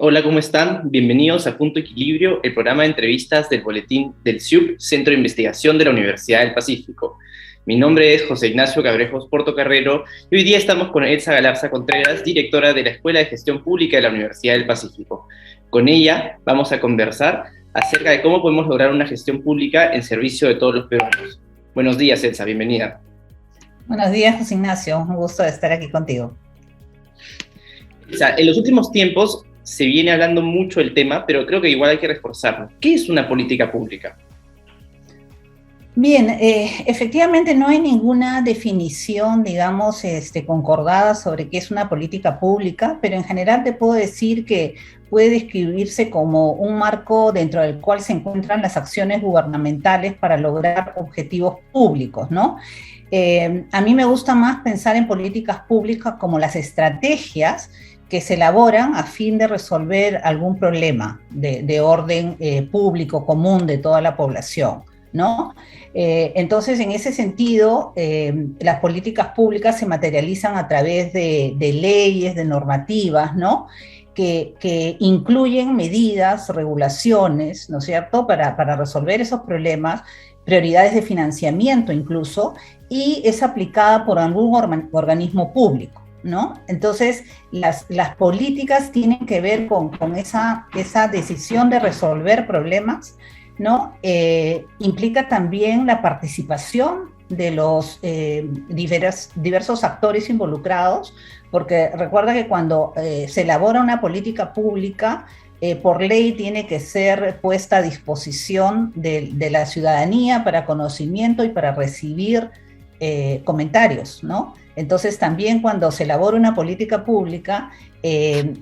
Hola, ¿cómo están? Bienvenidos a Punto Equilibrio, el programa de entrevistas del boletín del CIUP, Centro de Investigación de la Universidad del Pacífico. Mi nombre es José Ignacio Cabrejos Portocarrero y hoy día estamos con Elsa Galarza Contreras, directora de la Escuela de Gestión Pública de la Universidad del Pacífico. Con ella vamos a conversar acerca de cómo podemos lograr una gestión pública en servicio de todos los peruanos. Buenos días, Elsa, bienvenida. Buenos días, José Ignacio, un gusto de estar aquí contigo. Elsa, en los últimos tiempos se viene hablando mucho del tema, pero creo que igual hay que reforzarlo. ¿Qué es una política pública? Bien, efectivamente no hay ninguna definición, digamos, concordada sobre qué es una política pública, pero en general te puedo decir que puede describirse como un marco dentro del cual se encuentran las acciones gubernamentales para lograr objetivos públicos, ¿no? A mí me gusta más pensar en políticas públicas como las estrategias que se elaboran a fin de resolver algún problema de orden público común de toda la población, ¿no? Entonces, en ese sentido, las políticas públicas se materializan a través de leyes, de normativas, ¿no? Que incluyen medidas, regulaciones, ¿no es cierto?, para resolver esos problemas, prioridades de financiamiento incluso, y es aplicada por algún organismo público, ¿no? Entonces, las políticas tienen que ver con esa decisión de resolver problemas, ¿no? Implica también la participación de los diversos actores involucrados, porque recuerda que cuando se elabora una política pública, por ley tiene que ser puesta a disposición de la ciudadanía para conocimiento y para recibir comentarios, ¿no? Entonces también cuando se elabora una política pública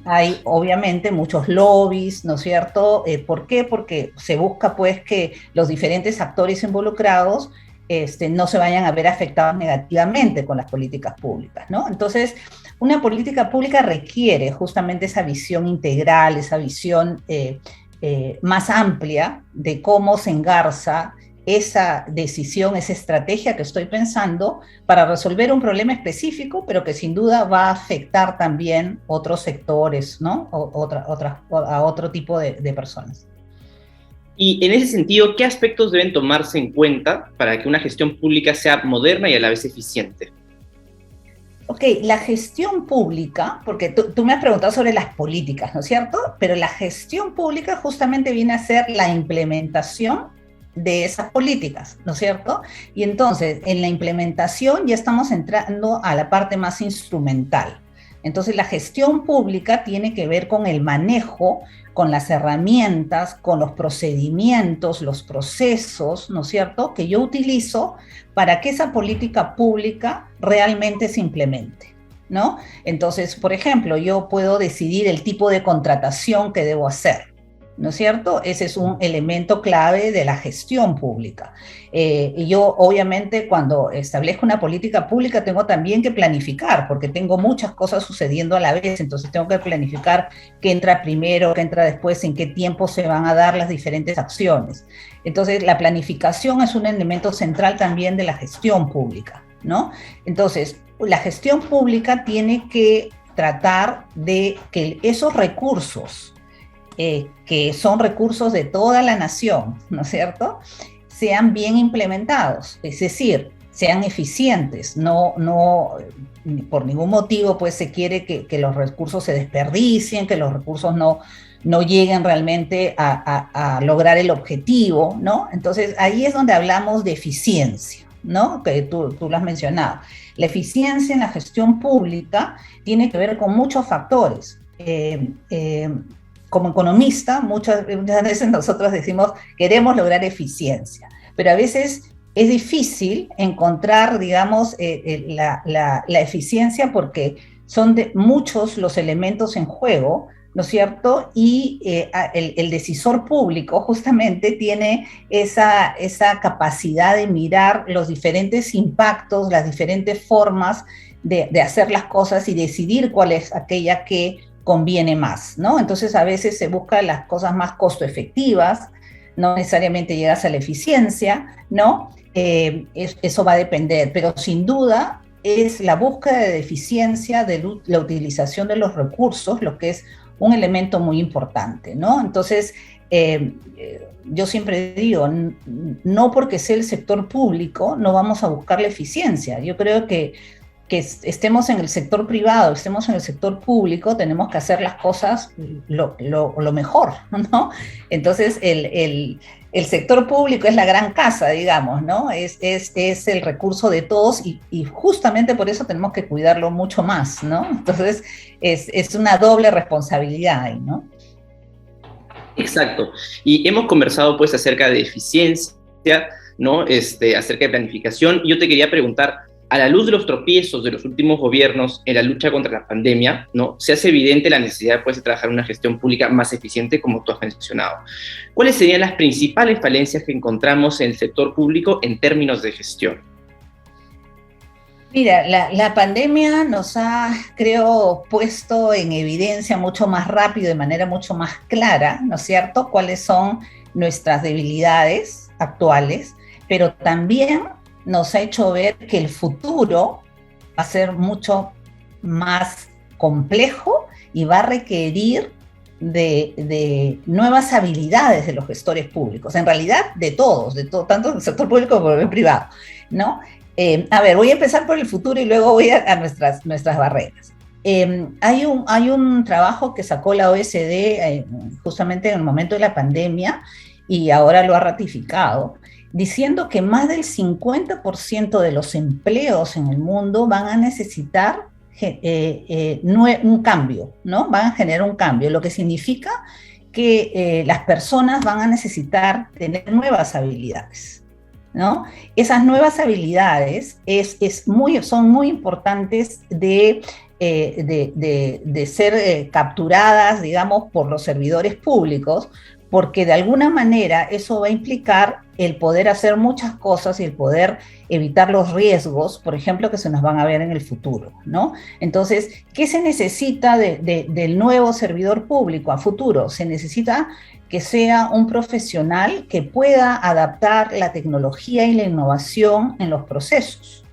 hay obviamente muchos lobbies, ¿no es cierto? ¿Por qué? Porque se busca pues que los diferentes actores involucrados no se vayan a ver afectados negativamente con las políticas públicas, ¿no? Entonces, una política pública requiere justamente esa visión integral, esa visión más amplia de cómo se engarza esa decisión, esa estrategia que estoy pensando para resolver un problema específico, pero que sin duda va a afectar también otros sectores, ¿no? A otro tipo de personas. Y en ese sentido, ¿qué aspectos deben tomarse en cuenta para que una gestión pública sea moderna y a la vez eficiente? Ok, la gestión pública, porque tú me has preguntado sobre las políticas, ¿no es cierto? Pero la gestión pública justamente viene a ser la implementación de esas políticas, ¿no es cierto? Y entonces, en la implementación ya estamos entrando a la parte más instrumental. Entonces, la gestión pública tiene que ver con el manejo, con las herramientas, con los procedimientos, los procesos, ¿no es cierto?, que yo utilizo para que esa política pública realmente se implemente, ¿no? Entonces, por ejemplo, yo puedo decidir el tipo de contratación que debo hacer, ¿no es cierto? Ese es un elemento clave de la gestión pública. Y yo, obviamente, cuando establezco una política pública, tengo también que planificar, porque tengo muchas cosas sucediendo a la vez, entonces tengo que planificar qué entra primero, qué entra después, en qué tiempo se van a dar las diferentes acciones. Entonces, la planificación es un elemento central también de la gestión pública, ¿no? Entonces, la gestión pública tiene que tratar de que esos recursos, que son recursos de toda la nación, ¿no es cierto?, sean bien implementados, es decir, sean eficientes, no por ningún motivo pues se quiere que los recursos se desperdicien, que los recursos no lleguen realmente a lograr el objetivo, ¿no? Entonces ahí es donde hablamos de eficiencia, ¿no?, que tú lo has mencionado. La eficiencia en la gestión pública tiene que ver con muchos factores. Como economista, muchas veces nosotros decimos, queremos lograr eficiencia, pero a veces es difícil encontrar, digamos, la eficiencia porque son muchos los elementos en juego, ¿no es cierto? Y el decisor público justamente tiene esa capacidad de mirar los diferentes impactos, las diferentes formas de hacer las cosas y decidir cuál es aquella que conviene más, ¿no? Entonces a veces se buscan las cosas más costo efectivas, no necesariamente llegas a la eficiencia, ¿no? Eso va a depender, pero sin duda es la búsqueda de eficiencia de la utilización de los recursos, lo que es un elemento muy importante, ¿no? Entonces, yo siempre digo, no porque sea el sector público no vamos a buscar la eficiencia. Yo creo que estemos en el sector privado, estemos en el sector público, tenemos que hacer las cosas lo mejor, ¿no? Entonces, el sector público es la gran casa, digamos, ¿no? Es el recurso de todos y justamente por eso tenemos que cuidarlo mucho más, ¿no? Entonces, es una doble responsabilidad ahí, ¿no? Exacto. Y hemos conversado pues acerca de eficiencia, ¿no? Acerca de planificación. Y yo te quería preguntar, a la luz de los tropiezos de los últimos gobiernos en la lucha contra la pandemia, ¿no? Se hace evidente la necesidad pues, de trabajar en una gestión pública más eficiente, como tú has mencionado. ¿Cuáles serían las principales falencias que encontramos en el sector público en términos de gestión? Mira, la pandemia nos ha, creo, puesto en evidencia mucho más rápido, de manera mucho más clara, ¿no es cierto?, cuáles son nuestras debilidades actuales, pero también nos ha hecho ver que el futuro va a ser mucho más complejo y va a requerir de nuevas habilidades de los gestores públicos, en realidad de todos, tanto del sector público como del privado, ¿no? A ver, voy a empezar por el futuro y luego voy a nuestras barreras. Hay un trabajo que sacó la OECD justamente en el momento de la pandemia y ahora lo ha ratificado, diciendo que más del 50% de los empleos en el mundo van a necesitar un cambio, ¿no? Van a generar un cambio, lo que significa que las personas van a necesitar tener nuevas habilidades, ¿no? Esas nuevas habilidades son muy importantes de ser capturadas, digamos, por los servidores públicos, porque de alguna manera eso va a implicar el poder hacer muchas cosas y el poder evitar los riesgos, por ejemplo, que se nos van a ver en el futuro, ¿no? Entonces, ¿qué se necesita del nuevo servidor público a futuro? Se necesita que sea un profesional que pueda adaptar la tecnología y la innovación en los procesos,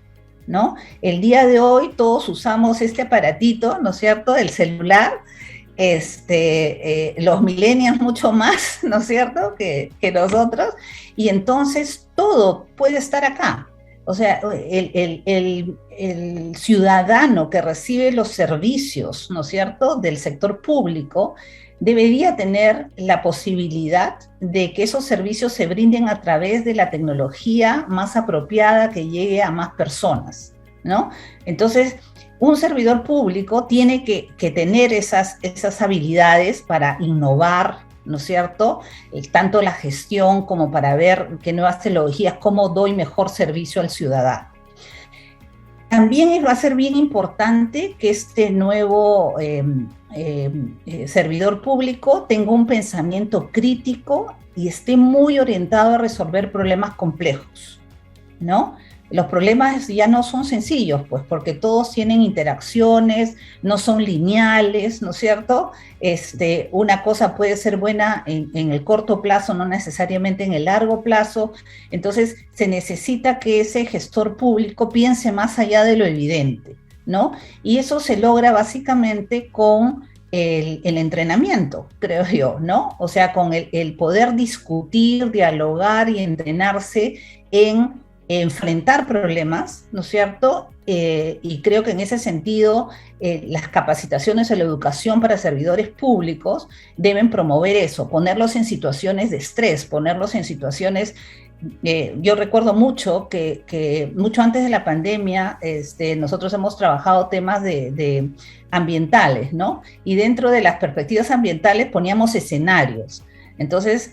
¿no? El día de hoy todos usamos este aparatito, ¿no es cierto?, del celular, los millennials mucho más, ¿no es cierto?, que nosotros, y entonces todo puede estar acá. O sea, el ciudadano que recibe los servicios, ¿no es cierto?, del sector público, debería tener la posibilidad de que esos servicios se brinden a través de la tecnología más apropiada que llegue a más personas, ¿no? Entonces, un servidor público tiene que tener esas habilidades para innovar, ¿no es cierto?, tanto la gestión como para ver qué nuevas tecnologías, cómo doy mejor servicio al ciudadano. También va a ser bien importante que este nuevo servidor público tenga un pensamiento crítico y esté muy orientado a resolver problemas complejos, ¿no? Los problemas ya no son sencillos, pues, porque todos tienen interacciones, no son lineales, ¿no es cierto? Una cosa puede ser buena en el corto plazo, no necesariamente en el largo plazo. Entonces, se necesita que ese gestor público piense más allá de lo evidente, ¿no? Y eso se logra básicamente con el entrenamiento, creo yo, ¿no? O sea, con el poder discutir, dialogar y entrenarse en enfrentar problemas, ¿no es cierto? Y creo que en ese sentido las capacitaciones o la educación para servidores públicos deben promover eso, ponerlos en situaciones de estrés, ponerlos en situaciones. Yo recuerdo mucho que mucho antes de la pandemia nosotros hemos trabajado temas de ambientales, ¿no? Y dentro de las perspectivas ambientales poníamos escenarios. Entonces,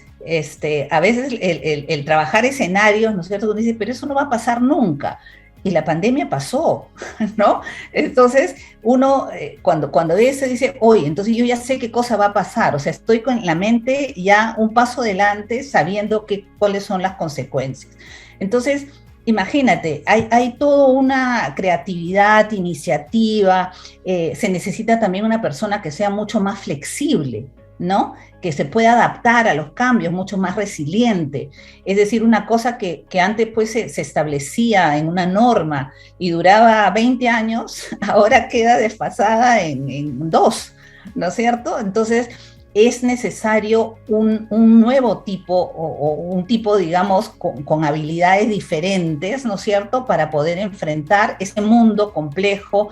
a veces el trabajar escenarios, ¿no es cierto? Tú dices, pero eso no va a pasar nunca. Y la pandemia pasó, ¿no? Entonces, uno cuando se dice, oye, entonces yo ya sé qué cosa va a pasar, o sea, estoy con la mente ya un paso adelante sabiendo cuáles son las consecuencias. Entonces, imagínate, hay toda una creatividad, iniciativa, se necesita también una persona que sea mucho más flexible, ¿no? Que se pueda adaptar a los cambios, mucho más resiliente. Es decir, una cosa que antes pues se establecía en una norma y duraba 20 años, ahora queda desfasada en 2, ¿no es cierto? Entonces, es necesario un nuevo tipo o un tipo, digamos, con habilidades diferentes, ¿no es cierto?, para poder enfrentar ese mundo complejo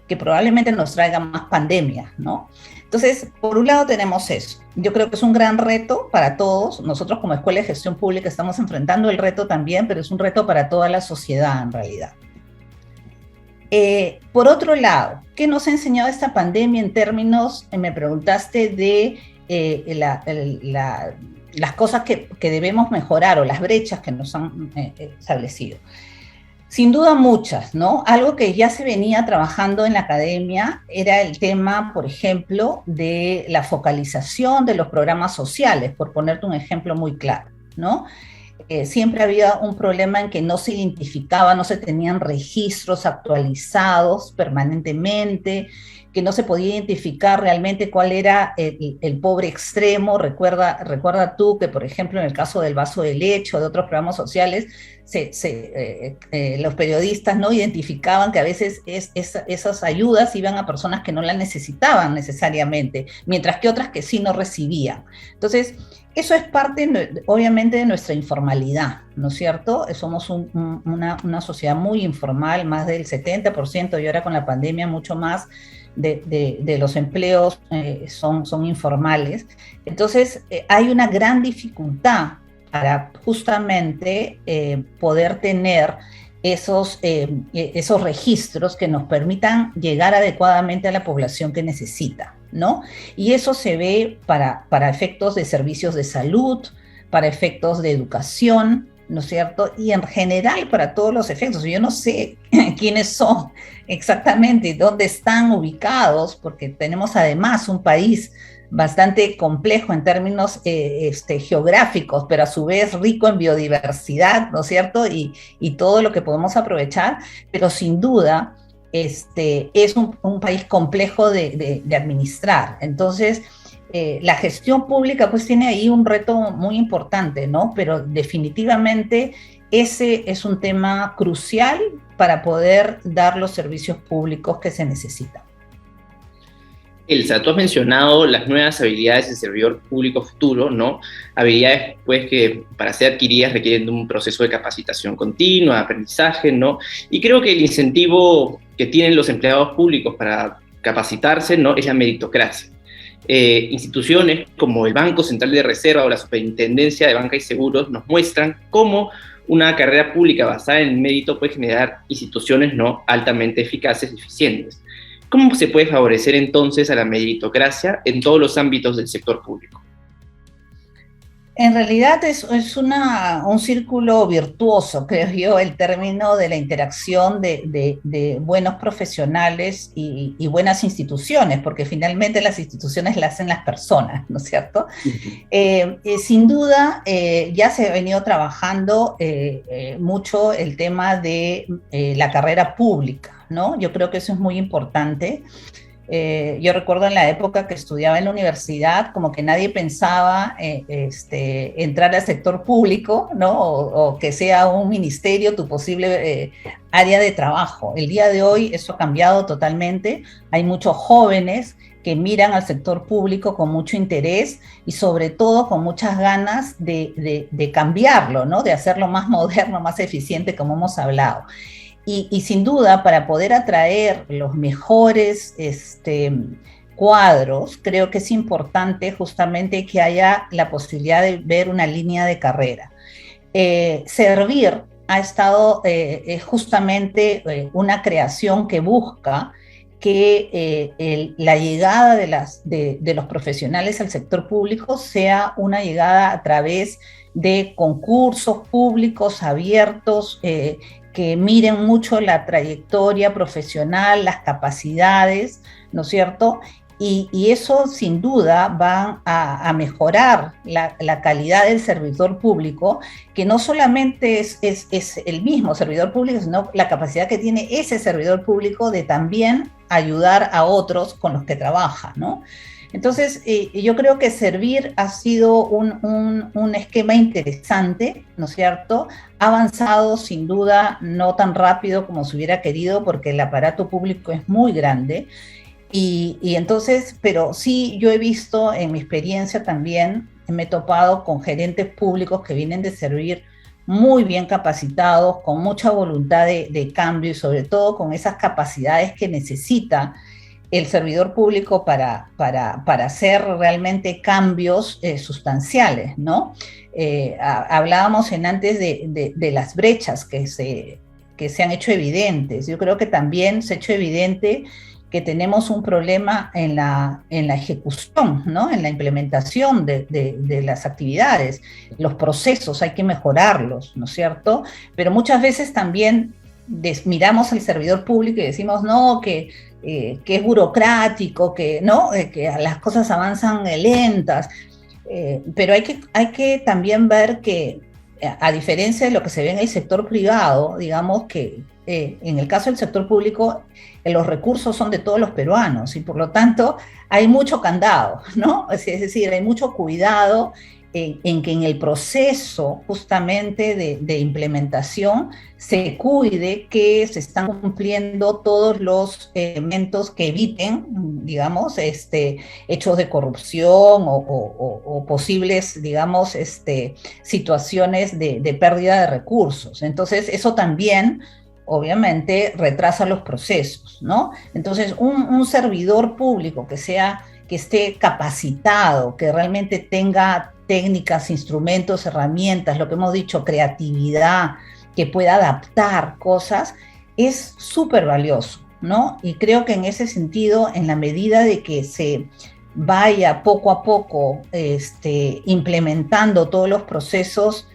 que probablemente nos traiga más pandemia, ¿no? Entonces, por un lado tenemos eso. Yo creo que es un gran reto para todos. Nosotros como Escuela de Gestión Pública estamos enfrentando el reto también, pero es un reto para toda la sociedad en realidad. Por otro lado, ¿qué nos ha enseñado esta pandemia en términos, me preguntaste, de las cosas que debemos mejorar o las brechas que nos han establecido? Sin duda muchas, ¿no? Algo que ya se venía trabajando en la academia era el tema, por ejemplo, de la focalización de los programas sociales, por ponerte un ejemplo muy claro, ¿no? Siempre había un problema en que no se identificaba, no se tenían registros actualizados permanentemente, que no se podía identificar realmente cuál era el pobre extremo. Recuerda tú que, por ejemplo, en el caso del vaso de leche o de otros programas sociales, los periodistas no identificaban que a veces esas ayudas iban a personas que no las necesitaban necesariamente, mientras que otras que sí no recibían. Entonces, eso es parte, obviamente, de nuestra informalidad, ¿no es cierto? Somos una sociedad muy informal, más del 70%, y ahora con la pandemia mucho más de los empleos son informales. Entonces, hay una gran dificultad para justamente poder tener esos registros que nos permitan llegar adecuadamente a la población que necesita, ¿no? Y eso se ve para efectos de servicios de salud, para efectos de educación, ¿no es cierto? Y en general para todos los efectos. Yo no sé quiénes son exactamente, dónde están ubicados, porque tenemos además un país bastante complejo en términos geográficos, pero a su vez rico en biodiversidad, ¿no es cierto? Y todo lo que podemos aprovechar, pero sin duda es un país complejo de administrar. Entonces, la gestión pública pues tiene ahí un reto muy importante, ¿no? Pero definitivamente ese es un tema crucial para poder dar los servicios públicos que se necesitan. Elsa, tú has mencionado las nuevas habilidades del servidor público futuro, ¿no? Habilidades, pues, que para ser adquiridas requieren de un proceso de capacitación continua, de aprendizaje, ¿no? Y creo que el incentivo que tienen los empleados públicos para capacitarse, ¿no?, es la meritocracia. Instituciones como el Banco Central de Reserva o la Superintendencia de Banca y Seguros nos muestran cómo una carrera pública basada en el mérito puede generar instituciones, ¿no?, altamente eficaces y eficientes. ¿Cómo se puede favorecer entonces a la meritocracia en todos los ámbitos del sector público? En realidad es un círculo virtuoso, creo yo, el término de la interacción de buenos profesionales y buenas instituciones, porque finalmente las instituciones las hacen las personas, ¿no es cierto? Sin duda, ya se ha venido trabajando mucho el tema de la carrera pública, ¿no? Yo creo que eso es muy importante. Yo recuerdo en la época que estudiaba en la universidad, como que nadie pensaba entrar al sector público, ¿no? O que sea un ministerio tu posible área de trabajo. El día de hoy eso ha cambiado totalmente. Hay muchos jóvenes que miran al sector público con mucho interés y sobre todo con muchas ganas de cambiarlo, ¿no? De hacerlo más moderno, más eficiente, como hemos hablado. Y sin duda, para poder atraer los mejores cuadros, creo que es importante justamente que haya la posibilidad de ver una línea de carrera. Servir ha estado justamente una creación que busca que la llegada de los profesionales al sector público sea una llegada a través de concursos públicos abiertos, que miren mucho la trayectoria profesional, las capacidades, ¿no es cierto? Y eso sin duda va a mejorar la calidad del servidor público, que no solamente es el mismo servidor público, sino la capacidad que tiene ese servidor público de también ayudar a otros con los que trabaja, ¿no? Entonces, yo creo que Servir ha sido un esquema interesante, ¿no es cierto? Ha avanzado sin duda no tan rápido como se hubiera querido porque el aparato público es muy grande Y entonces, pero sí, yo he visto en mi experiencia también, me he topado con gerentes públicos que vienen de servir muy bien capacitados, con mucha voluntad de cambio y sobre todo con esas capacidades que necesita el servidor público para hacer realmente cambios sustanciales, ¿no? Hablábamos antes de las brechas que se han hecho evidentes. Yo creo que también se ha hecho evidente que tenemos un problema en la ejecución, ¿no? En la implementación de las actividades. Los procesos hay que mejorarlos, ¿no es cierto? Pero muchas veces también miramos al servidor público y decimos, no, que es burocrático, que, ¿no? Que las cosas avanzan lentas. Pero hay que también ver que, a diferencia de lo que se ve en el sector privado, digamos que en el caso del sector público, los recursos son de todos los peruanos y por lo tanto hay mucho candado, ¿no? Es decir, hay mucho cuidado en que en el proceso justamente de implementación se cuide que se están cumpliendo todos los elementos que eviten, digamos, hechos de corrupción o posibles, digamos, situaciones de pérdida de recursos. Entonces, eso también obviamente retrasa los procesos, ¿no? Entonces, un servidor público que esté capacitado, que realmente tenga técnicas, instrumentos, herramientas, lo que hemos dicho, creatividad, que pueda adaptar cosas, es súper valioso, ¿no? Y creo que en ese sentido, en la medida de que se vaya poco a poco implementando todos los procesos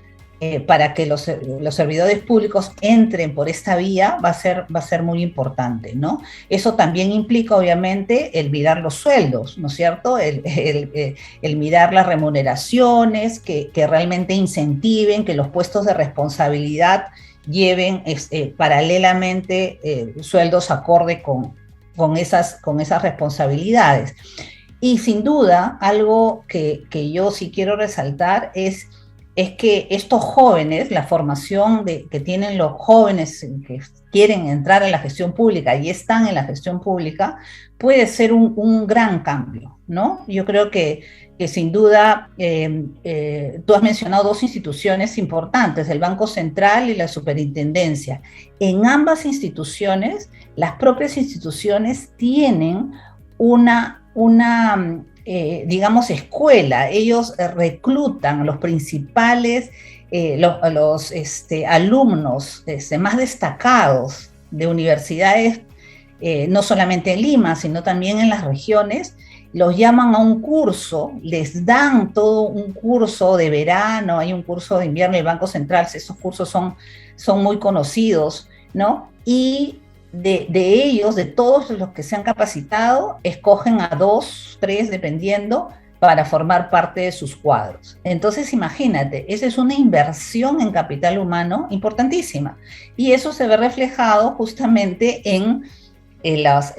para que los servidores públicos entren por esta vía, va a ser muy importante, ¿no? Eso también implica, obviamente, el mirar los sueldos, ¿no es cierto? El mirar las remuneraciones que realmente incentiven que los puestos de responsabilidad lleven paralelamente sueldos acorde con esas responsabilidades. Y sin duda, algo que yo sí quiero resaltar es que estos jóvenes, la formación que tienen los jóvenes que quieren entrar en la gestión pública y están en la gestión pública, puede ser un gran cambio, ¿no? Yo creo que sin duda, tú has mencionado dos instituciones importantes, el Banco Central y la Superintendencia. En ambas instituciones, las propias instituciones tienen digamos, escuela. Ellos reclutan los principales, los alumnos más destacados de universidades, no solamente en Lima, sino también en las regiones, los llaman a un curso, les dan todo un curso de verano, hay un curso de invierno del Banco Central, esos cursos son muy conocidos, ¿no? Y de ellos, de todos los que se han capacitado, escogen a 2, 3, dependiendo, para formar parte de sus cuadros. Entonces, imagínate, esa es una inversión en capital humano importantísima. Y eso se ve reflejado justamente en las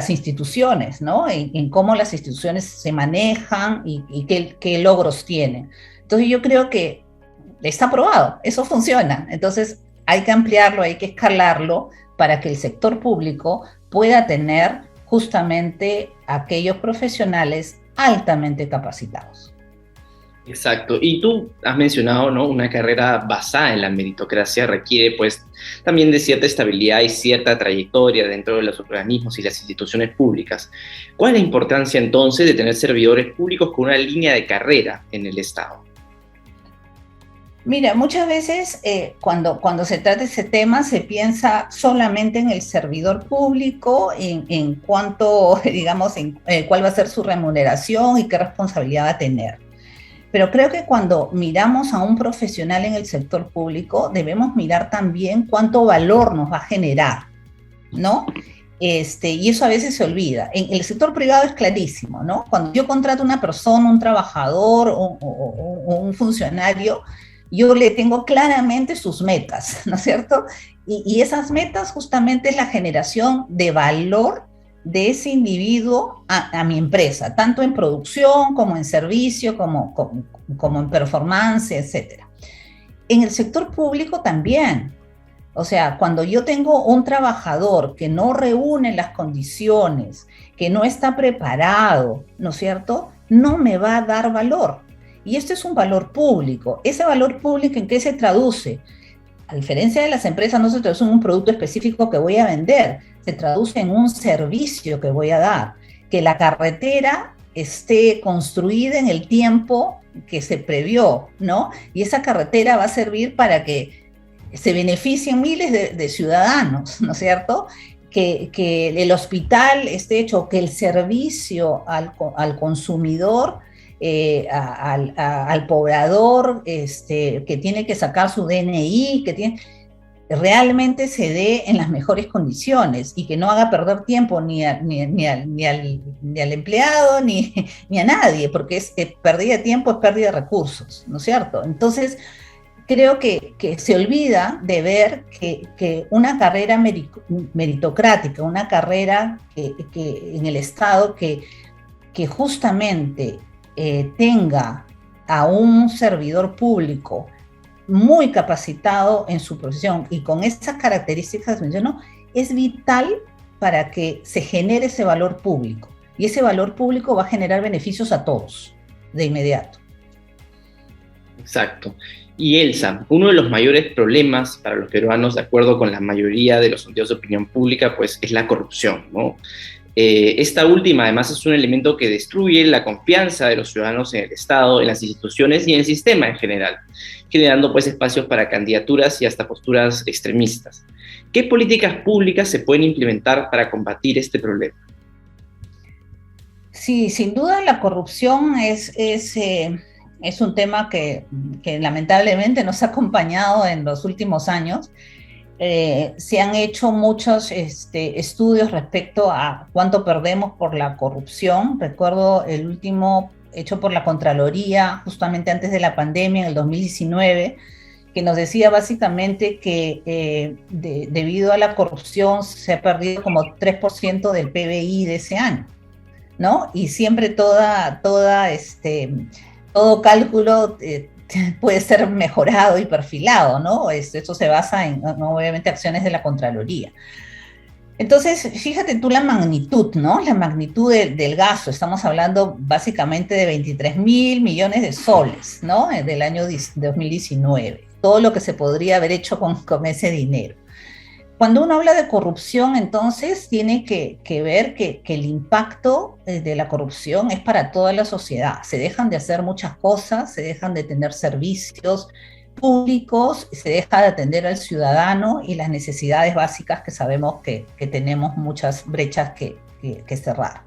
instituciones, ¿no? En cómo las instituciones se manejan y qué logros tienen. Entonces, yo creo que está probado, eso funciona. Entonces, hay que ampliarlo, hay que escalarlo, para que el sector público pueda tener justamente aquellos profesionales altamente capacitados. Exacto. Y tú has mencionado, ¿no? Una carrera basada en la meritocracia requiere, pues, también de cierta estabilidad y cierta trayectoria dentro de los organismos y las instituciones públicas. ¿Cuál es la importancia, entonces, de tener servidores públicos con una línea de carrera en el Estado? Mira, muchas veces cuando se trata de ese tema se piensa solamente en el servidor público, en cuánto, digamos, cuál va a ser su remuneración y qué responsabilidad va a tener. Pero creo que cuando miramos a un profesional en el sector público, debemos mirar también cuánto valor nos va a generar, ¿no? Y eso a veces se olvida. En el sector privado es clarísimo, ¿no? Cuando yo contrato a una persona, un trabajador o un funcionario, yo le tengo claramente sus metas, ¿no es cierto? Y esas metas justamente es la generación de valor de ese individuo a mi empresa, tanto en producción como en servicio, como en performance, etc. En el sector público también. O sea, cuando yo tengo un trabajador que no reúne las condiciones, que no está preparado, ¿no es cierto?, no me va a dar valor. Y esto es un valor público. ¿Ese valor público en qué se traduce? A diferencia de las empresas, no se traduce en un producto específico que voy a vender, se traduce en un servicio que voy a dar. Que la carretera esté construida en el tiempo que se previó, ¿no? Y esa carretera va a servir para que se beneficien miles de ciudadanos, ¿no es cierto? Que el hospital esté hecho, que el servicio al consumidor, al poblador que tiene que sacar su DNI, realmente se dé en las mejores condiciones y que no haga perder tiempo ni al empleado ni a nadie, porque es pérdida de tiempo, es pérdida de recursos, ¿no es cierto? Entonces, creo que se olvida de ver que una carrera meritocrática, una carrera que en el Estado que justamente tenga a un servidor público muy capacitado en su profesión y con esas características que menciono, es vital para que se genere ese valor público. Y ese valor público va a generar beneficios a todos de inmediato. Exacto. Y Elsa, uno de los mayores problemas para los peruanos, de acuerdo con la mayoría de los sondeos de opinión pública, pues es la corrupción, ¿no? Esta última, además, es un elemento que destruye la confianza de los ciudadanos en el Estado, en las instituciones y en el sistema en general, generando pues espacios para candidaturas y hasta posturas extremistas. ¿Qué políticas públicas se pueden implementar para combatir este problema? Sí, sin duda la corrupción es un tema que lamentablemente nos ha acompañado en los últimos años. Se han hecho muchos estudios respecto a cuánto perdemos por la corrupción. Recuerdo el último hecho por la Contraloría, justamente antes de la pandemia, en el 2019, que nos decía básicamente que debido a la corrupción se ha perdido como 3% del PBI de ese año, ¿no? Y siempre todo cálculo puede ser mejorado y perfilado, ¿no? Esto se basa en, obviamente, acciones de la Contraloría. Entonces, fíjate tú la magnitud, ¿no? La magnitud del gasto. Estamos hablando básicamente de 23.000 millones de soles, ¿no? Del año 2019. Todo lo que se podría haber hecho con ese dinero. Cuando uno habla de corrupción, entonces, tiene que ver que el impacto de la corrupción es para toda la sociedad. Se dejan de hacer muchas cosas, se dejan de tener servicios públicos, se deja de atender al ciudadano y las necesidades básicas que sabemos que tenemos muchas brechas que cerrar.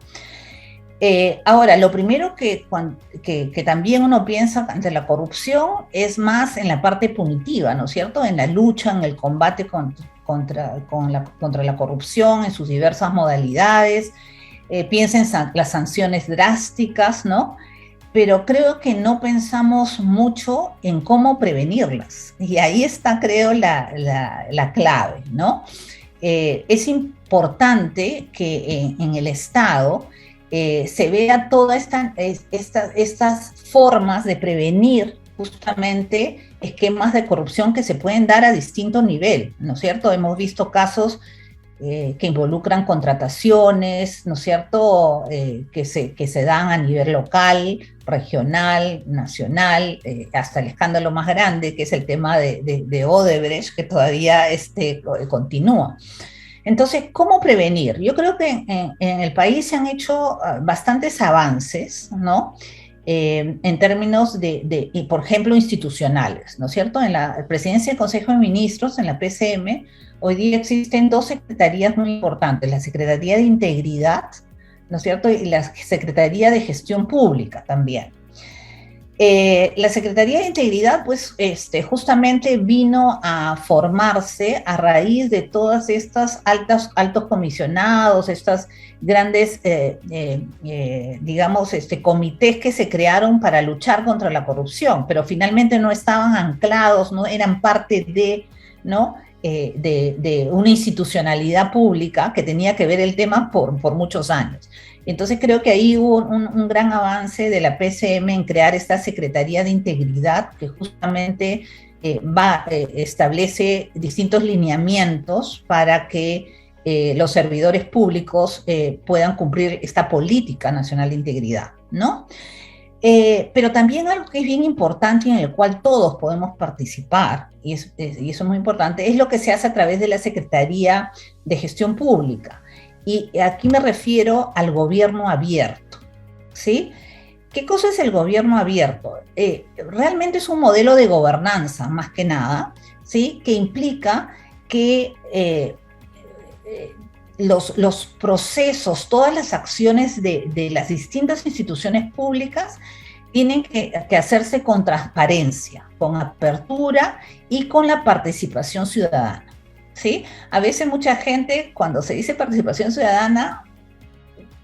Ahora, lo primero que también uno piensa ante la corrupción es más en la parte punitiva, ¿no es cierto? En la lucha, en el combate contra la corrupción en sus diversas modalidades. Piensa en las sanciones drásticas, ¿no? Pero creo que no pensamos mucho en cómo prevenirlas. Y ahí está, creo, la clave, ¿no? Es importante que en el Estado se vea todas estas formas de prevenir justamente esquemas de corrupción que se pueden dar a distinto nivel, ¿no es cierto? Hemos visto casos que involucran contrataciones, ¿no es cierto?, que se dan a nivel local, regional, nacional, hasta el escándalo más grande, que es el tema de Odebrecht, que todavía continúa. Entonces, ¿cómo prevenir? Yo creo que en el país se han hecho bastantes avances, ¿no? En términos por ejemplo, institucionales, ¿no es cierto? En la Presidencia del Consejo de Ministros, en la PCM, hoy día existen dos secretarías muy importantes, la Secretaría de Integridad, ¿no es cierto?, y la Secretaría de Gestión Pública también. La Secretaría de Integridad, pues, justamente vino a formarse a raíz de todas estas altos comisionados, estas grandes, digamos, comités que se crearon para luchar contra la corrupción, pero finalmente no estaban anclados, no eran parte de, ¿no?, de una institucionalidad pública que tenía que ver el tema por muchos años. Entonces creo que ahí hubo un gran avance de la PCM en crear esta Secretaría de Integridad que justamente establece distintos lineamientos para que los servidores públicos puedan cumplir esta política nacional de integridad, ¿no? Pero también algo que es bien importante y en el cual todos podemos participar, y eso es muy importante, es lo que se hace a través de la Secretaría de Gestión Pública. Y aquí me refiero al gobierno abierto, ¿sí? ¿Qué cosa es el gobierno abierto? Realmente es un modelo de gobernanza, más que nada, ¿sí? Que implica que los procesos, todas las acciones de las distintas instituciones públicas tienen que hacerse con transparencia, con apertura y con la participación ciudadana, ¿sí? A veces mucha gente, cuando se dice participación ciudadana,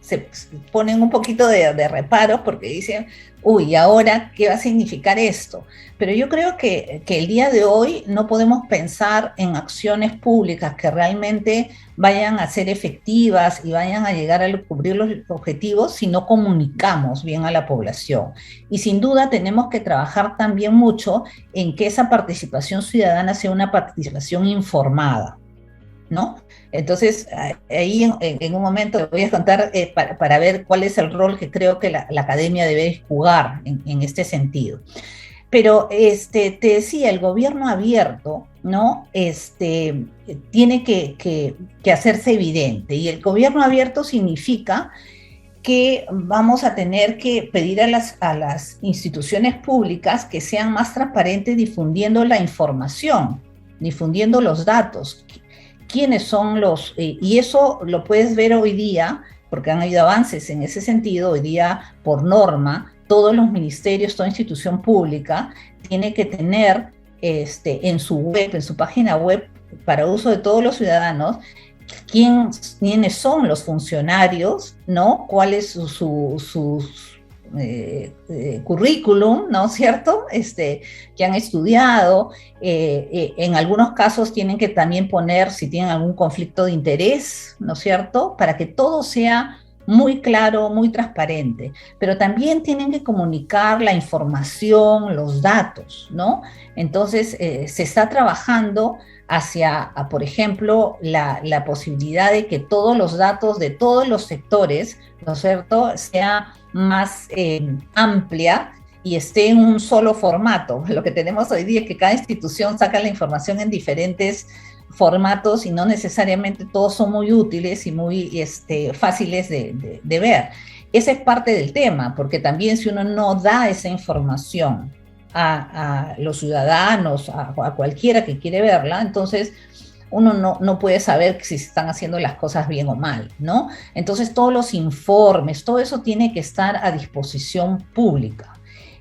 se ponen un poquito de reparo porque dicen, uy, ¿ahora qué va a significar esto? Pero yo creo que el día de hoy no podemos pensar en acciones públicas que realmente vayan a ser efectivas y vayan a llegar a cubrir los objetivos si no comunicamos bien a la población. Y sin duda tenemos que trabajar también mucho en que esa participación ciudadana sea una participación informada, ¿no? Entonces, ahí en un momento les voy a contar para ver cuál es el rol que creo que la academia debe jugar en este sentido. Pero te decía, el gobierno abierto, ¿no? Tiene que hacerse evidente. Y el gobierno abierto significa que vamos a tener que pedir a las instituciones públicas que sean más transparentes difundiendo la información, difundiendo los datos. ¿Quiénes son y eso lo puedes ver hoy día, porque han habido avances en ese sentido, hoy día por norma, todos los ministerios, toda institución pública tiene que tener en su web, en su página web, para uso de todos los ciudadanos, quiénes son los funcionarios, ¿no? ¿Cuál es su currículum, ¿no es cierto? Que han estudiado, en algunos casos tienen que también poner si tienen algún conflicto de interés, ¿no es cierto? Para que todo sea muy claro, muy transparente, pero también tienen que comunicar la información, los datos, ¿no? Entonces, se está trabajando hacia, por ejemplo, la posibilidad de que todos los datos de todos los sectores, ¿no es cierto?, sea más amplia y esté en un solo formato. Lo que tenemos hoy día es que cada institución saca la información en diferentes formatos y no necesariamente todos son muy útiles y muy fáciles de ver. Esa es parte del tema, porque también si uno no da esa información a los ciudadanos, a cualquiera que quiere verla, entonces uno no puede saber si se están haciendo las cosas bien o mal, ¿no? Entonces todos los informes, todo eso tiene que estar a disposición pública.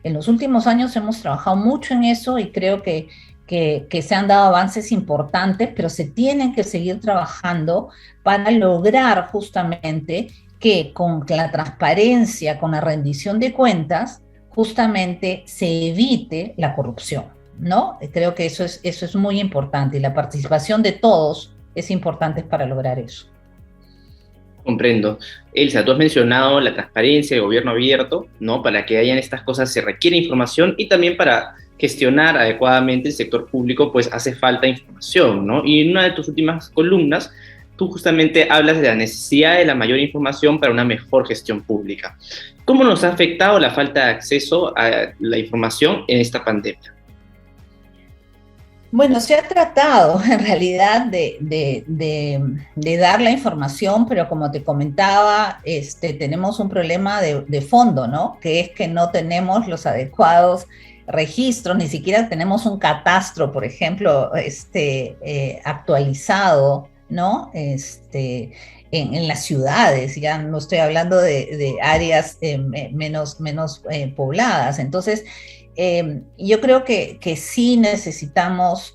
En los últimos años hemos trabajado mucho en eso y creo que se han dado avances importantes, pero se tienen que seguir trabajando para lograr justamente que con la transparencia, con la rendición de cuentas, justamente se evite la corrupción, ¿no? Creo que eso es muy importante y la participación de todos es importante para lograr eso. Comprendo. Elsa, tú has mencionado la transparencia, el gobierno abierto, ¿no? Para que hayan estas cosas se requiere información y también para gestionar adecuadamente el sector público, pues hace falta información, ¿no? Y en una de tus últimas columnas, tú justamente hablas de la necesidad de la mayor información para una mejor gestión pública. ¿Cómo nos ha afectado la falta de acceso a la información en esta pandemia? Bueno, se ha tratado en realidad de dar la información, pero como te comentaba, tenemos un problema de fondo, ¿no? Que es que no tenemos los adecuados registros, ni siquiera tenemos un catastro, por ejemplo, actualizado, ¿no? En las ciudades, ya no estoy hablando de áreas menos pobladas. Entonces, yo creo que sí necesitamos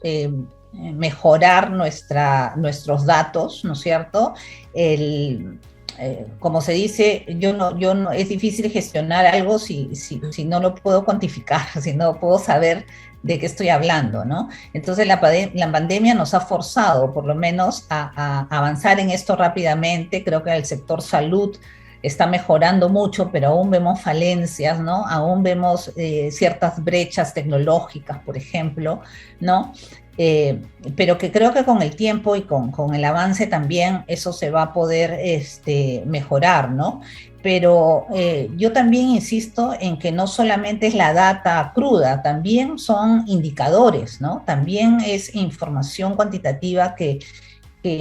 mejorar nuestros datos, ¿no es cierto? Como se dice, es difícil gestionar algo si no lo puedo cuantificar, si no puedo saber de qué estoy hablando, ¿no? Entonces la pandemia nos ha forzado por lo menos a avanzar en esto rápidamente. Creo que el sector salud está mejorando mucho, pero aún vemos falencias, ¿no? Aún vemos ciertas brechas tecnológicas, por ejemplo, ¿no? Pero que creo que con el tiempo y con el avance también eso se va a poder mejorar, ¿no? Pero yo también insisto en que no solamente es la data cruda, también son indicadores, ¿no? También es información cuantitativa que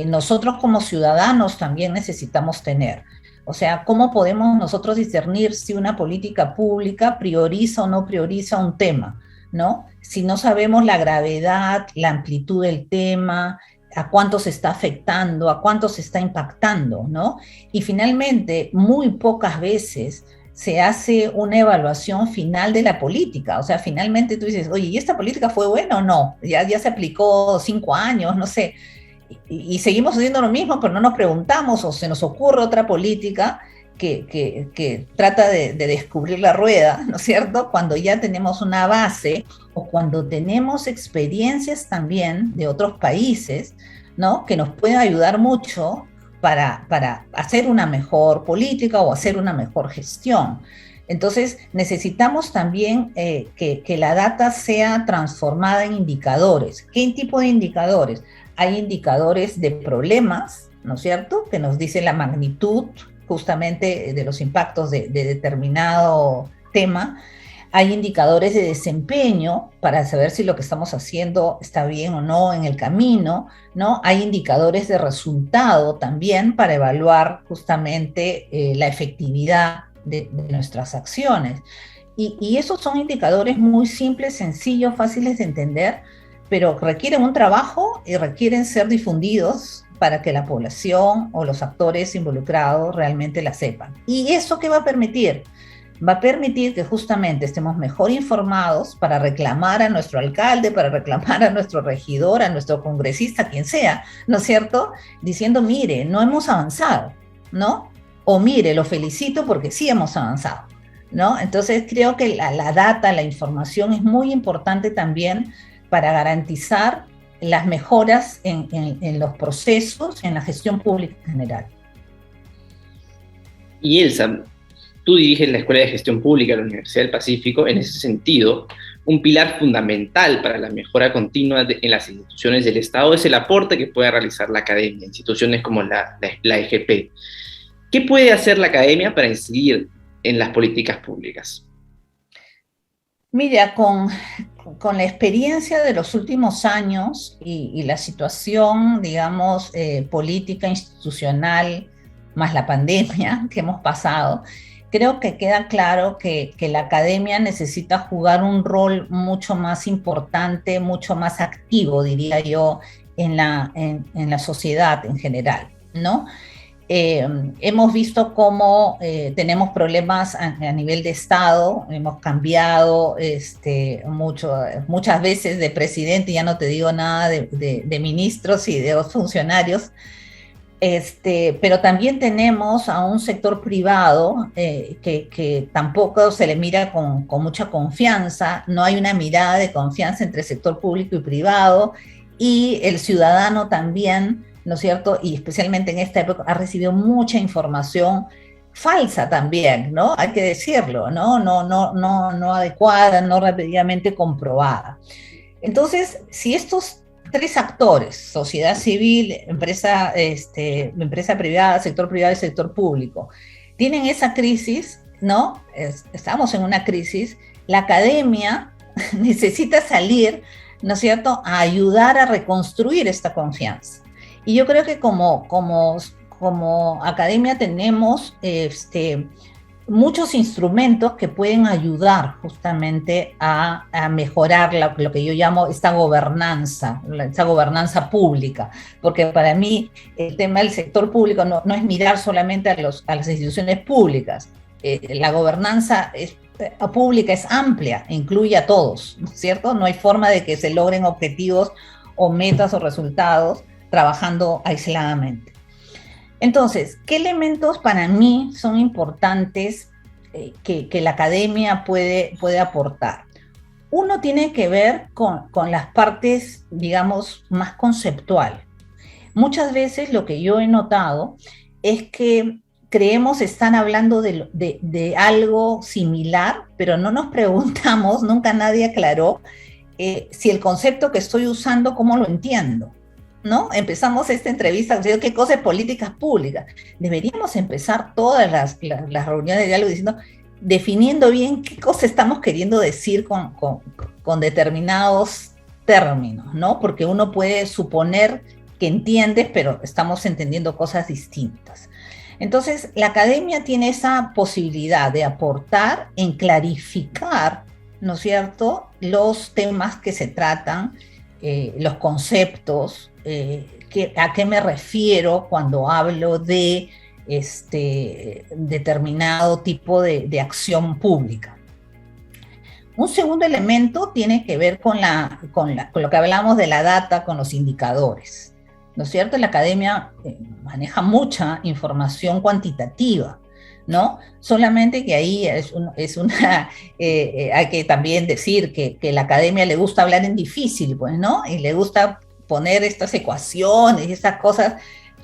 nosotros como ciudadanos también necesitamos tener. O sea, ¿cómo podemos nosotros discernir si una política pública prioriza o no prioriza un tema, ¿no? Si no sabemos la gravedad, la amplitud del tema, a cuánto se está afectando, a cuánto se está impactando, ¿no? Y finalmente, muy pocas veces se hace una evaluación final de la política. O sea, finalmente tú dices, oye, ¿y esta política fue buena o no? Ya se aplicó 5 años, no sé. Y seguimos haciendo lo mismo, pero no nos preguntamos o se nos ocurre otra política que trata de descubrir la rueda, ¿no es cierto? Cuando ya tenemos una base o cuando tenemos experiencias también de otros países, ¿no? Que nos pueden ayudar mucho para hacer una mejor política o hacer una mejor gestión. Entonces, necesitamos también que la data sea transformada en indicadores. ¿Qué tipo de indicadores? Hay indicadores de problemas, ¿no es cierto?, que nos dicen la magnitud justamente de los impactos de determinado tema. Hay indicadores de desempeño para saber si lo que estamos haciendo está bien o no en el camino, ¿no? Hay indicadores de resultado también para evaluar justamente la efectividad de nuestras acciones. Y esos son indicadores muy simples, sencillos, fáciles de entender, pero requieren un trabajo y requieren ser difundidos para que la población o los actores involucrados realmente la sepan. ¿Y eso qué va a permitir? Va a permitir que justamente estemos mejor informados para reclamar a nuestro alcalde, para reclamar a nuestro regidor, a nuestro congresista, quien sea, ¿no es cierto? Diciendo, mire, no hemos avanzado, ¿no? O mire, lo felicito porque sí hemos avanzado, ¿no? Entonces creo que la data, la información es muy importante también para garantizar las mejoras en los procesos, en la gestión pública en general. Y Elsa, tú diriges la Escuela de Gestión Pública de la Universidad del Pacífico. En ese sentido, un pilar fundamental para la mejora continua en las instituciones del Estado es el aporte que pueda realizar la academia, instituciones como la EGP. ¿Qué puede hacer la academia para incidir en las políticas públicas? Mira, con la experiencia de los últimos años y la situación, digamos, política, institucional, más la pandemia que hemos pasado, creo que queda claro que la academia necesita jugar un rol mucho más importante, mucho más activo, diría yo, en la sociedad en general, ¿no? Hemos visto cómo tenemos problemas a nivel de Estado, hemos cambiado muchas veces de presidente, ya no te digo nada de ministros y de funcionarios, pero también tenemos a un sector privado que tampoco se le mira con mucha confianza, no hay una mirada de confianza entre sector público y privado, y el ciudadano también, ¿no es cierto? Y especialmente en esta época ha recibido mucha información falsa también, ¿no? Hay que decirlo, ¿no? No adecuada, no rápidamente comprobada. Entonces, si estos tres actores, sociedad civil, empresa privada, sector privado y sector público, tienen esa crisis, ¿no? Estamos en una crisis, la academia necesita salir, ¿no es cierto?, a ayudar a reconstruir esta confianza. Y yo creo que como academia tenemos muchos instrumentos que pueden ayudar justamente a mejorar lo que yo llamo esta gobernanza pública, porque para mí el tema del sector público no es mirar solamente a las instituciones públicas. La gobernanza pública es amplia, incluye a todos, ¿no es cierto? No hay forma de que se logren objetivos o metas o resultados trabajando aisladamente. Entonces, ¿qué elementos para mí son importantes que la academia puede aportar? Uno tiene que ver con las partes, digamos, más conceptual. Muchas veces lo que yo he notado es que creemos están hablando de algo similar, pero no nos preguntamos, nunca nadie aclaró si el concepto que estoy usando, ¿cómo lo entiendo? ¿No? Empezamos esta entrevista diciendo qué cosa es políticas públicas. Deberíamos empezar todas las reuniones de diálogo diciendo, definiendo bien qué cosa estamos queriendo decir con determinados términos, ¿no? Porque uno puede suponer que entiendes, pero estamos entendiendo cosas distintas. Entonces, la academia tiene esa posibilidad de aportar en clarificar, ¿no es cierto?, los temas que se tratan, los conceptos, a qué me refiero cuando hablo de determinado tipo de acción pública. Un segundo elemento tiene que ver con lo que hablamos de la data, con los indicadores. ¿No es cierto? La academia maneja mucha información cuantitativa, ¿no? Solamente que ahí hay que también decir que la academia le gusta hablar en difícil, pues, ¿no? Y le gusta poner estas ecuaciones y estas cosas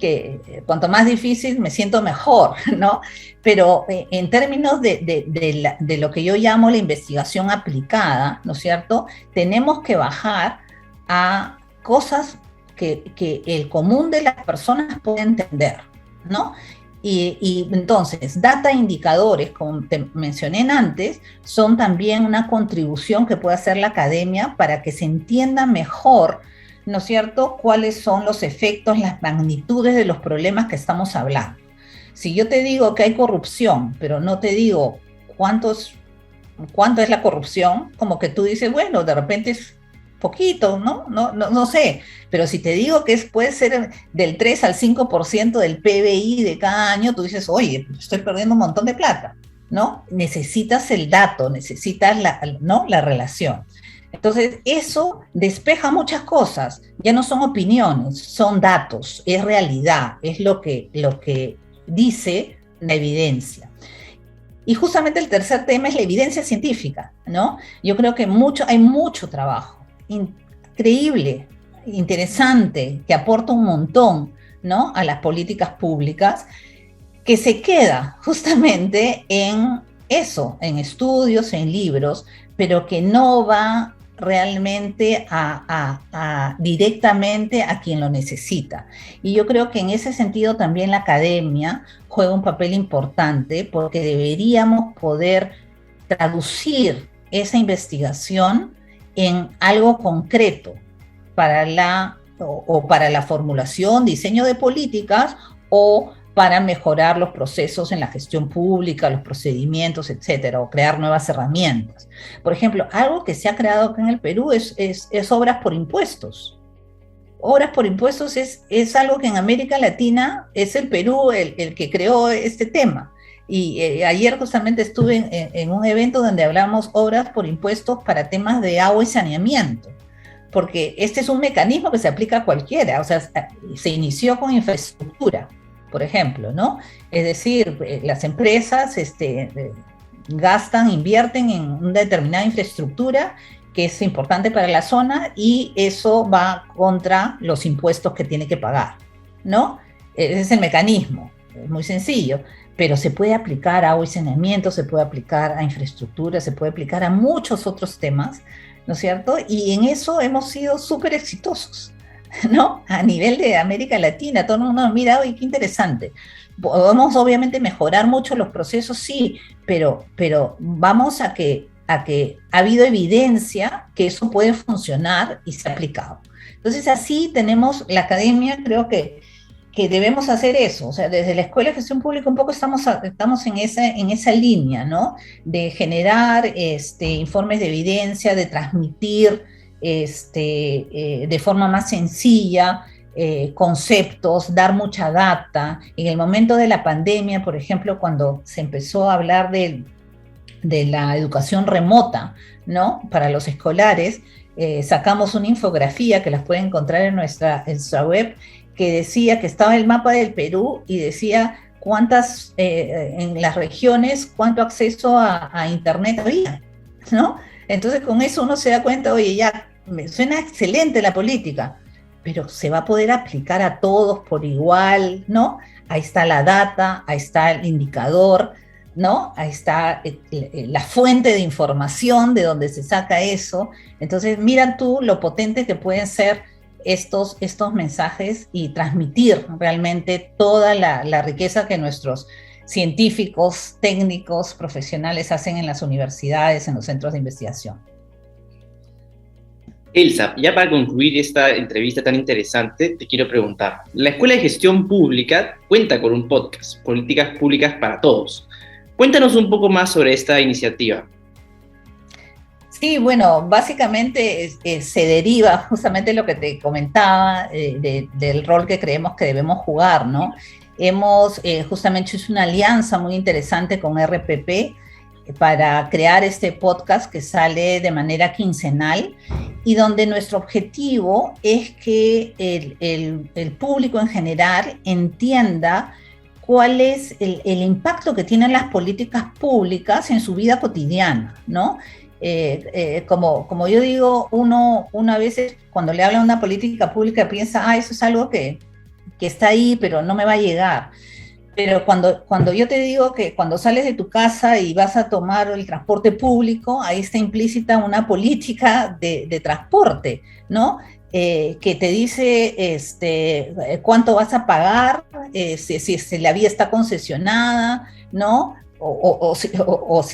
que cuanto más difícil me siento mejor, ¿no? Pero en términos de lo que yo llamo la investigación aplicada, ¿no es cierto? Tenemos que bajar a cosas que el común de las personas puede entender, ¿no? Y entonces, data e indicadores, como te mencioné antes, son también una contribución que puede hacer la academia para que se entienda mejor, ¿no es cierto?, cuáles son los efectos, las magnitudes de los problemas que estamos hablando. Si yo te digo que hay corrupción, pero no te digo cuánto es la corrupción, como que tú dices, bueno, de repente es poquito, ¿no? No sé, pero si te digo que puede ser del 3 al 5% del PBI de cada año, tú dices, oye, estoy perdiendo un montón de plata, ¿no? Necesitas el dato, necesitas la relación. Entonces, eso despeja muchas cosas, ya no son opiniones, son datos, es realidad, es lo que dice la evidencia. Y justamente el tercer tema es la evidencia científica, ¿no? Yo creo que hay mucho trabajo increíble, interesante, que aporta un montón, ¿no?, a las políticas públicas, que se queda justamente en eso, en estudios, en libros, pero que no va realmente directamente a quien lo necesita. Y yo creo que en ese sentido también la academia juega un papel importante, porque deberíamos poder traducir esa investigación en algo concreto para la formulación, diseño de políticas o para mejorar los procesos en la gestión pública, los procedimientos, etcétera, o crear nuevas herramientas. Por ejemplo, algo que se ha creado acá en el Perú es obras por impuestos. Obras por impuestos es algo que en América Latina es el Perú el que creó este tema. Y ayer justamente estuve en un evento donde hablamos obras por impuestos para temas de agua y saneamiento, porque este es un mecanismo que se aplica a cualquiera, o sea, se inició con infraestructura, por ejemplo, ¿no? Es decir, las empresas invierten en una determinada infraestructura que es importante para la zona y eso va contra los impuestos que tiene que pagar, ¿no? Ese es el mecanismo, es muy sencillo. Pero se puede aplicar a agua y saneamiento, se puede aplicar a infraestructura, se puede aplicar a muchos otros temas, ¿no es cierto? Y en eso hemos sido súper exitosos, ¿no? A nivel de América Latina, todo el mundo nos mira, oye, qué interesante. Podemos obviamente mejorar mucho los procesos, sí, pero vamos a que ha habido evidencia que eso puede funcionar y se ha aplicado. Entonces así tenemos la academia, creo que debemos hacer eso, o sea, desde la Escuela de Gestión Pública un poco estamos en esa línea, ¿no? De generar informes de evidencia, de transmitir de forma más sencilla conceptos, dar mucha data. En el momento de la pandemia, por ejemplo, cuando se empezó a hablar de la educación remota, ¿no?, para los escolares, sacamos una infografía que las pueden encontrar en nuestra web, que decía que estaba el mapa del Perú y decía cuántas, en las regiones, cuánto acceso a internet había, ¿no? Entonces con eso uno se da cuenta, oye, ya, me suena excelente la política, pero se va a poder aplicar a todos por igual, ¿no? Ahí está la data, ahí está el indicador, ¿no? Ahí está la fuente de información de donde se saca eso. Entonces, mira tú lo potente que pueden ser estos mensajes y transmitir realmente toda la riqueza que nuestros científicos, técnicos, profesionales hacen en las universidades, en los centros de investigación. Elsa, ya para concluir esta entrevista tan interesante, te quiero preguntar, la Escuela de Gestión Pública cuenta con un podcast, Políticas Públicas para Todos. Cuéntanos un poco más sobre esta iniciativa. Sí, bueno, básicamente se deriva justamente lo que te comentaba del rol que creemos que debemos jugar, ¿no? Hemos justamente hecho una alianza muy interesante con RPP para crear este podcast que sale de manera quincenal y donde nuestro objetivo es que el público en general entienda cuál es el impacto que tienen las políticas públicas en su vida cotidiana, ¿no? Como yo digo, uno a veces cuando le habla de una política pública piensa, eso es algo que está ahí, pero no me va a llegar. Pero cuando yo te digo que cuando sales de tu casa y vas a tomar el transporte público, ahí está implícita una política de transporte, ¿no? Que te dice cuánto vas a pagar, si la vía está concesionada, ¿no? O si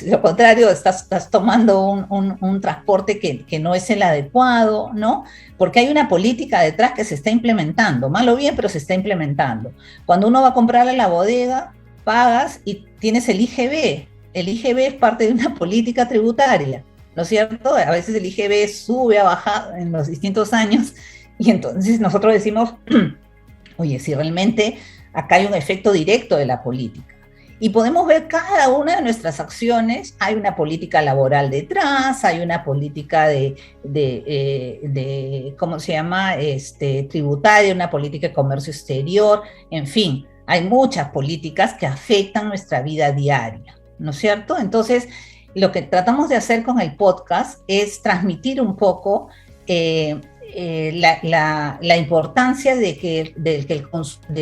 lo contrario, estás tomando un transporte que no es el adecuado, ¿no? Porque hay una política detrás que se está implementando, mal o bien, pero se está implementando. Cuando uno va a comprar a la bodega, pagas y tienes el IGB. El IGB es parte de una política tributaria, ¿no es cierto? A veces el IGB sube, ha bajado en los distintos años, y entonces nosotros decimos, oye, si realmente acá hay un efecto directo de la política. Y podemos ver cada una de nuestras acciones, hay una política laboral detrás, hay una política ¿cómo se llama? Tributaria, una política de comercio exterior, en fin, hay muchas políticas que afectan nuestra vida diaria, ¿no es cierto? Entonces, lo que tratamos de hacer con el podcast es transmitir un poco la importancia de que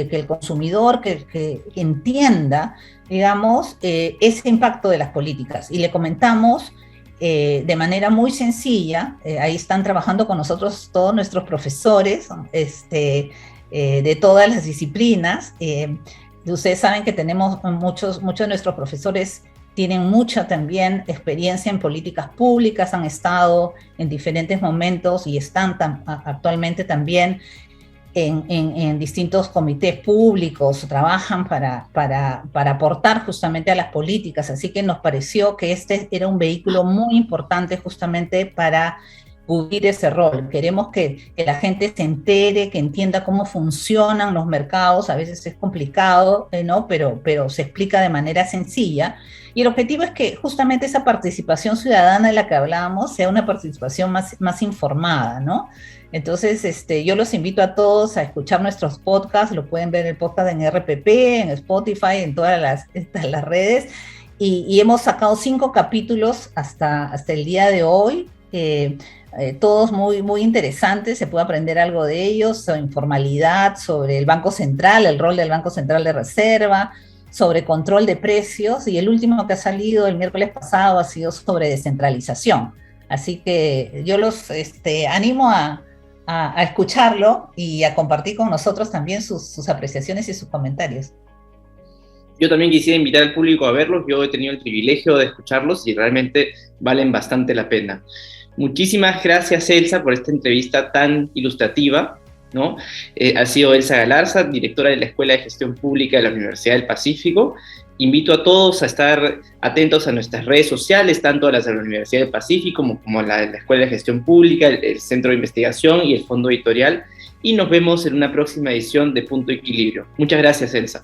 el consumidor que entienda, digamos, ese impacto de las políticas. Y le comentamos de manera muy sencilla, ahí están trabajando con nosotros todos nuestros profesores de todas las disciplinas. Ustedes saben que tenemos muchos de nuestros profesores tienen mucha también experiencia en políticas públicas, han estado en diferentes momentos y están actualmente también en distintos comités públicos, trabajan para aportar justamente a las políticas, así que nos pareció que este era un vehículo muy importante justamente para cubrir ese rol. Queremos que la gente se entere, que entienda cómo funcionan los mercados, a veces es complicado, ¿no? Pero se explica de manera sencilla. Y el objetivo es que justamente esa participación ciudadana de la que hablábamos sea una participación más informada, ¿no? Entonces, yo los invito a todos a escuchar nuestros podcasts, lo pueden ver el podcast en RPP, en Spotify, en todas las redes, y hemos sacado 5 capítulos hasta el día de hoy, todos muy interesantes, se puede aprender algo de ellos, sobre informalidad, sobre el Banco Central, el rol del Banco Central de Reserva, sobre control de precios, y el último que ha salido el miércoles pasado ha sido sobre descentralización. Así que yo los animo a escucharlo y a compartir con nosotros también sus apreciaciones y sus comentarios. Yo también quisiera invitar al público a verlos, yo he tenido el privilegio de escucharlos y realmente valen bastante la pena. Muchísimas gracias, Elsa, por esta entrevista tan ilustrativa, ¿no? Ha sido Elsa Galarza, directora de la Escuela de Gestión Pública de la Universidad del Pacífico. Invito a todos a estar atentos a nuestras redes sociales, tanto a las de la Universidad del Pacífico como a la de la Escuela de Gestión Pública, el Centro de Investigación y el Fondo Editorial. Y nos vemos en una próxima edición de Punto Equilibrio. Muchas gracias, Elsa.